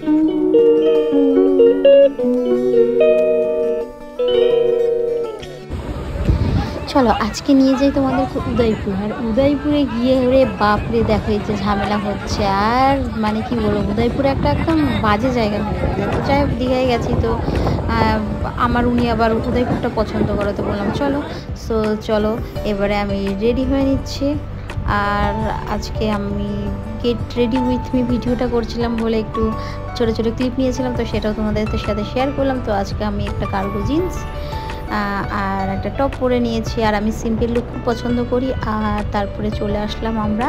চলো আজকে নিয়ে যাই তোমাদেরকে উদয়পুর। আর উদয়পুরে গিয়ে ওরে বাপরে দেখো এই যে ঝামেলা হচ্ছে। আর মানে কি বলবো, উদয়পুরে একটা একদম বাজে জায়গা হয়ে গেছে। তো যাই হোক দীঘায় গেছি, তো আমার উনি আবার উদয়পুরটা পছন্দ করে, তো বললাম চলো। সো চলো এবারে আমি রেডি হয়ে নিচ্ছি। আর আজকে আমি গেট রেডি উইথ মি ভিডিওটা করছিলাম বলে একটু ছোটো ছোটো ক্লিপ নিয়েছিলাম, তো সেটাও তোমাদের সাথে শেয়ার করলাম। তো আজকে আমি একটা কার্গো জিন্স আর একটা টপ পরে নিয়েছি। আর আমি সিম্পল লুক খুব পছন্দ করি। আর তারপরে চলে আসলাম আমরা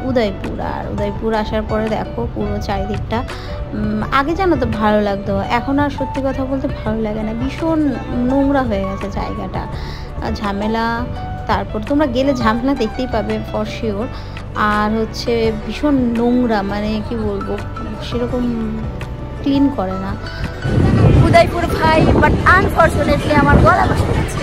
উদয়পুর। আর উদয়পুর আসার পরে দেখো পুরো চারিদিকটা, আগে জানো তো ভালো লাগতো, এখন আর সত্যি কথা বলতে ভালো লাগে না। ভীষণ নোংরা হয়ে গেছে জায়গাটা, ঝামেলা। তারপর তোমরা গেলে ঝামেলা দেখতেই পাবে ফর শিওর। আর হচ্ছে ভীষণ নোংরা, মানে কি বলবো, সেরকম ক্লিন করে না উদয়পুর ভাই। বাট আনফর্চুনেটলি আমার গলা বসে গেছে।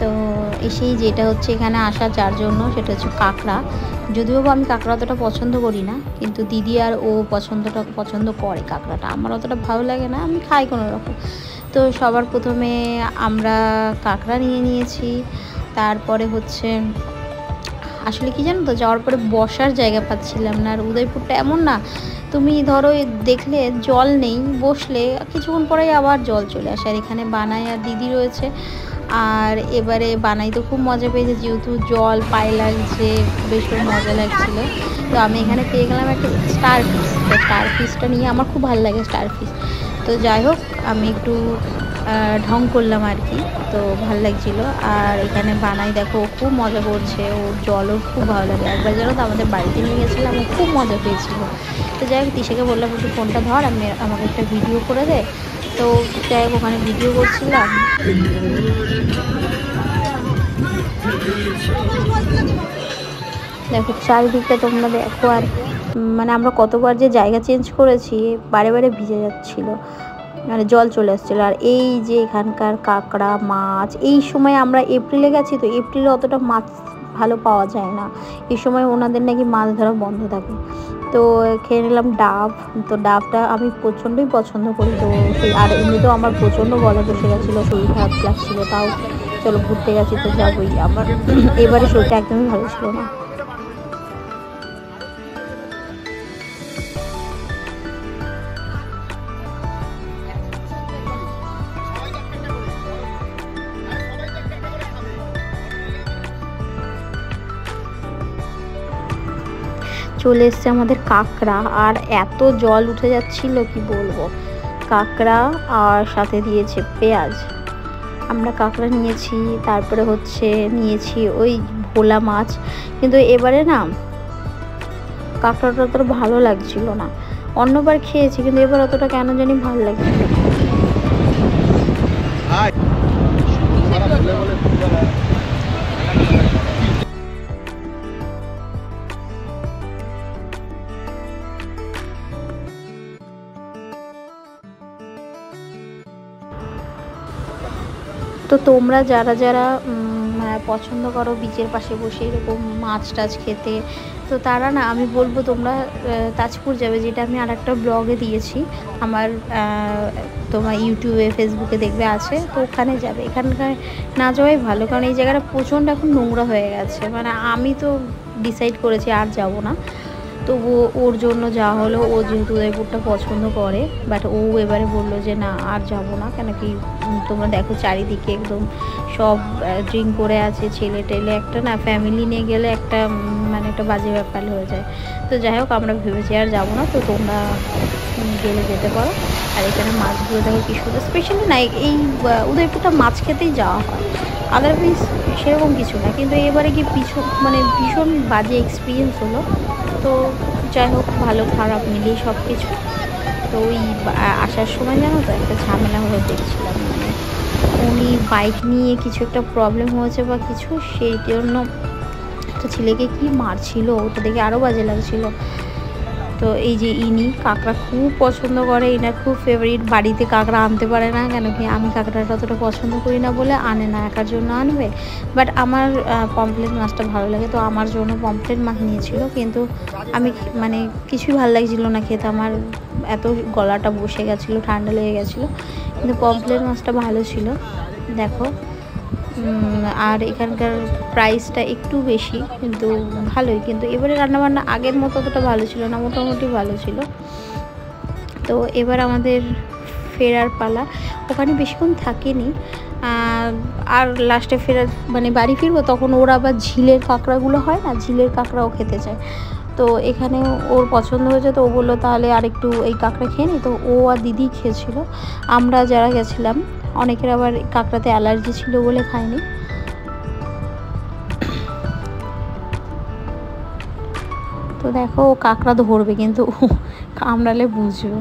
তো এসেই যেটা হচ্ছে এখানে আসা যার জন্য, সেটা হচ্ছে কাঁকড়া। যদিও আমি কাঁকড়া অতটা পছন্দ করি না, কিন্তু দিদি আর ও পছন্দ করে কাঁকড়াটা। আমার অতটা ভালো লাগে না, আমি খাই কোনো রকম। তো সবার প্রথমে আমরা কাঁকড়া নিয়েছি। তারপরে হচ্ছে আসলে কি জানো তো, যাওয়ার পরে বসার জায়গা পাচ্ছিলাম না। আর উদয়পুরটা এমন না, তুমি ধরো দেখলে জল নেই, বসলে কিছুক্ষণ পরেই আবার জল চলে আসে। আর এখানে বানাই আর দিদি রয়েছে। আর এবারে বানাই তো খুব মজা পেয়েছে, যেহেতু জল পায়ে লাগছে, বেশ মজা লাগছিল। তো আমি এখানে পেয়ে গেলাম একটা স্টার ফিশ। তো স্টার ফিশটা নিয়ে আমার খুব ভালো লাগে স্টার ফিশ। তো যাই হোক আমি একটু ঢং করলাম আর কি, তো ভালো লাগছিলো। আর এখানে বানাই দেখো খুব মজা করছে, ওর জলও খুব ভালো লাগে। একবার যেন তো আমাদের বাড়িতে নিয়ে গেছিলাম, ও খুব মজা পেয়েছিল। তো যাই হোক তিশাকে বললাম একটু ফোনটা ধর, আমাকে একটা ভিডিও করে দে। তো যাই হোক ওখানে ভিডিও করছিলাম। দেখো চারিদিকটা তোমরা দেখো। আর মানে আমরা কতবার যে জায়গা চেঞ্জ করেছি, বারে বারে ভিজে যাচ্ছিলো, মানে জল চলে আসছিলো। আর এই যে এখানকার কাঁকড়া মাছ, এই সময় আমরা এপ্রিলে গেছি, তো এপ্রিলে অতটা মাছ ভালো পাওয়া যায় না। এই সময় ওনাদের নাকি মাছ ধরা বন্ধ থাকে। তো খেয়ে নিলাম ডাব। তো ডাবটা আমি প্রচণ্ডই পছন্দ করি। তো সেই আর এমনিতেও আমার প্রচণ্ড গলা বসে গেছিলো, শরীর খারাপ লাগছিলো, তাও চলো ঘুরতে গেছি তো যাবোই। আমার এবারে শরীরটা একদমই ভালো ছিল না। চলে এসছে আমাদের কাঁকড়া। আর এত জল উঠে যাচ্ছিল কি বলবো, কাঁকড়া আর সাথে দিয়েছে পেঁয়াজ। আমরা কাঁকড়া নিয়েছি, তারপরে হচ্ছে নিয়েছি ওই ভোলা মাছ। কিন্তু এবারে না কাঁকড়াটা অতটা ভালো লাগছিল না। অন্যবার খেয়েছি, কিন্তু এবার অতটা কেন জানি ভালো লাগছিল না। তো তোমরা যারা যারা পছন্দ করো বিচের পাশে বসে এরকম মাছ টাছ খেতে, তো তারা না আমি বলবো তোমরা তাজপুর যাবে, যেটা আমি আর একটা ব্লগে দিয়েছি আমার, তোমার ইউটিউবে ফেসবুকে দেখবে আছে। তো ওখানে যাবে, এখানকার না যাওয়াই ভালো, কারণ এই জায়গাটা প্রচণ্ড এখন নোংরা হয়ে গেছে। মানে আমি তো ডিসাইড করেছি আর যাব না। তো ওর জন্য যাওয়া হলো। ও যেহেতু উদয়পুরটা পছন্দ করে, বাট ও এবারে বললো যে না আর যাব না। কেন কি তোমরা দেখো চারিদিকে একদম সব ড্রিঙ্ক করে আছে, ছেলে টেলে, একটা না ফ্যামিলি নিয়ে গেলে একটা মানে একটা বাজে ব্যাপার হয়ে যায়। তো যাই হোক আমরা ভেবেছি আর যাবো না। তো তোমরা গেলে যেতে পারো। আর এখানে মাছগুলো দেখো কি সুন্দর, স্পেশালি না এই উদয়পুরটা মাছ খেতেই যাওয়া হয়, আদারওয়াইজ সেরকম কিছু না। কিন্তু এবারে কি মানে ভীষণ বাজে এক্সপিরিয়েন্স হলো। তো যাই হোক ভালো খারাপ মিলিয়ে সব কিছু। তো ওই আসার সময় জানো তো একটা ঝামেলা হলো দেখছিলাম, মানে উনি বাইক নিয়ে কিছু একটা প্রবলেম হয়েছে বা কিছু, সেই জন্য একটা ছেলেকে কি মারছিল, ওটা দেখে আরও বাজে লাগছিল। তো এই যে ইনি কাঁকড়া খুব পছন্দ করে, ইনার খুব ফেভারিট। বাড়িতে কাঁকড়া আনতে পারে না, কেন কি আমি কাঁকড়াটা অতটা পছন্দ করি না বলে আনে না, একার জন্য আনবে। বাট আমার পমফ্রেট মাছটা ভালো লাগে, তো আমার জন্য পমফ্রেট মাছ নিয়েছিল। কিন্তু আমি মানে কিছুই ভালো লাগছিলো না খেতে, আমার এত গলাটা বসে গেছিলো, ঠান্ডা লেগে গেছিলো। কিন্তু পমফ্রেট মাছটা ভালো ছিল দেখো। আর এখানকার প্রাইসটা একটু বেশি, কিন্তু ভালোই। কিন্তু এবারে রান্নাবান্না আগের মতো অতটা ভালো ছিল না, মোটামুটি ভালো ছিল। তো এবার আমাদের ফেরার পালা। ওখানে বেশিক্ষণ থাকিনি, আর লাস্টে ফেরার মানে বাড়ি ফিরবো, তখন ওরা আবার ঝিলের কাঁকড়াগুলো হয় না, ঝিলের কাঁকড়াও খেতে চায়। তো এখানে ওর পছন্দ হয়েছে, তো ও বললো তাহলে আর একটু এই কাঁকড়া খেয়ে নি। তো ও আর দিদি খেয়েছিল। আমরা যারা গেছিলাম অনেকের আবার কাঁকড়াতে অ্যালার্জি ছিল বলে খায়নি। তো দেখো ও কাঁকড়া ধরবে, কিন্তু কামড়ালে বুঝবে।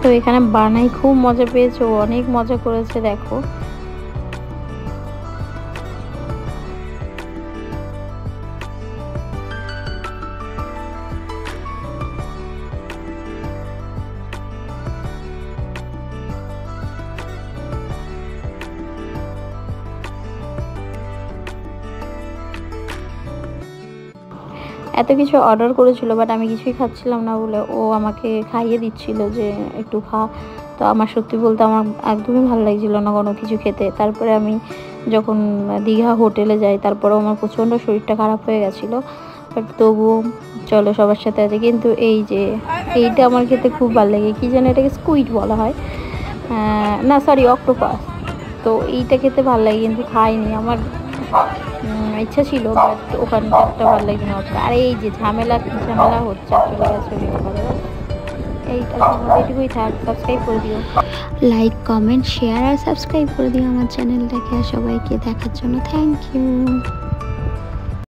তো এখানে বানাই খুব মজা পেয়েছে, ও অনেক মজা করেছে দেখো। এত কিছু অর্ডার করেছিল, বাট আমি কিছুই খাচ্ছিলাম না বলে ও আমাকে খাইয়ে দিচ্ছিল যে একটু খা। তো আমার সত্যি বলতে আমার একদমই ভালো লাগছিল না কোনো কিছু খেতে। তারপরে আমি যখন দীঘা হোটেলে যাই, তারপরেও আমার প্রচণ্ড শরীরটা খারাপ হয়ে গেছিলো। বাট তবুও চলো সবার সাথে আছে। কিন্তু এই যে এইটা আমার খেতে খুব ভালো লাগে, কী যেন এটাকে স্কুইড বলা হয়, না সরি অক্টোপাস। তো এইটা খেতে ভালো লাগে, কিন্তু খাইনি। আমার ইচ্ছা ছিল, বাট ওখানকারটা ভালো লাগে না। আর এই যে ঝামেলা হচ্ছে, চলে গেছে ঘরে। এইটা এটুকুই থাক। সাবস্ক্রাইব করে দিও, লাইক কমেন্ট শেয়ার আর সাবস্ক্রাইব করে দিও আমার চ্যানেলটাকে। আর সবাইকে দেখার জন্য থ্যাংক ইউ।